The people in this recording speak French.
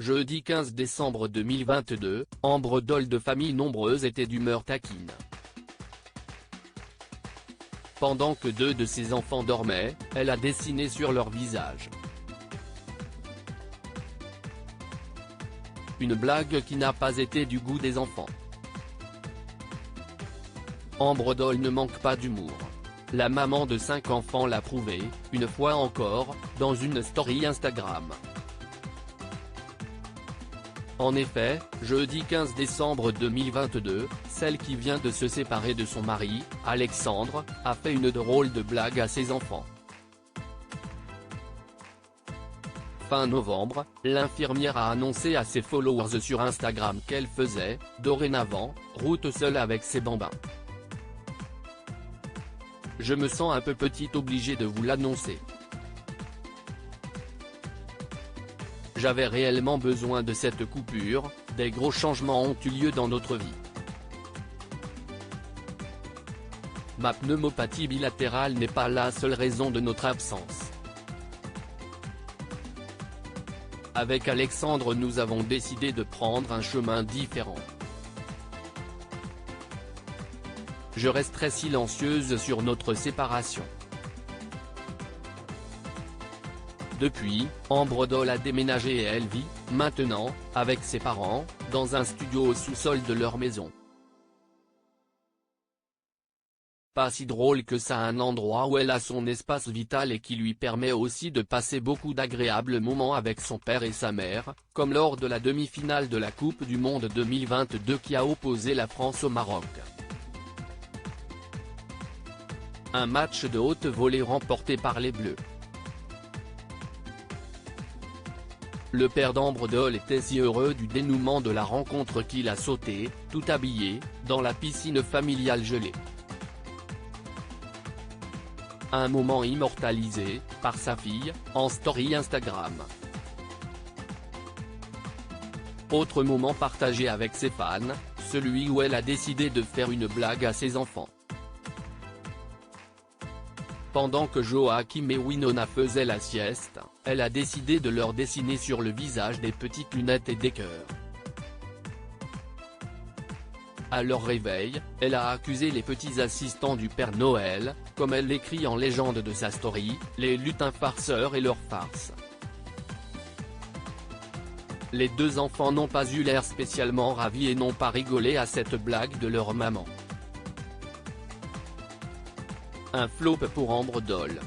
Jeudi 15 décembre 2022, Ambre Doll de famille nombreuse était d'humeur taquine. Pendant que deux de ses enfants dormaient, elle a dessiné sur leur visage une blague qui n'a pas été du goût des enfants. Ambre Doll ne manque pas d'humour. La maman de 5 enfants l'a prouvé, une fois encore, dans une story Instagram. En effet, jeudi 15 décembre 2022, celle qui vient de se séparer de son mari, Alexandre, a fait une drôle de blague à ses enfants. Fin novembre, l'infirmière a annoncé à ses followers sur Instagram qu'elle faisait, dorénavant, route seule avec ses bambins. Je me sens un peu petite obligée de vous l'annoncer. J'avais réellement besoin de cette coupure, des gros changements ont eu lieu dans notre vie. Ma pneumopathie bilatérale n'est pas la seule raison de notre absence. Avec Alexandre nous avons décidé de prendre un chemin différent. Je reste très silencieuse sur notre séparation. Depuis, Ambre Doll a déménagé et elle vit, maintenant, avec ses parents, dans un studio au sous-sol de leur maison. Pas si drôle que ça, un endroit où elle a son espace vital et qui lui permet aussi de passer beaucoup d'agréables moments avec son père et sa mère, comme lors de la demi-finale de la Coupe du Monde 2022 qui a opposé la France au Maroc. Un match de haute volée remporté par les Bleus. Le père d'Ambre Doll était si heureux du dénouement de la rencontre qu'il a sauté, tout habillé, dans la piscine familiale gelée. Un moment immortalisé, par sa fille, en story Instagram. Autre moment partagé avec ses fans, celui où elle a décidé de faire une blague à ses enfants. Pendant que Joachim et Winona faisaient la sieste, elle a décidé de leur dessiner sur le visage des petites lunettes et des cœurs. À leur réveil, elle a accusé les petits assistants du Père Noël, comme elle l'écrit en légende de sa story, les lutins farceurs et leurs farces. Les deux enfants n'ont pas eu l'air spécialement ravis et n'ont pas rigolé à cette blague de leur maman. Un flop pour Ambre Doll.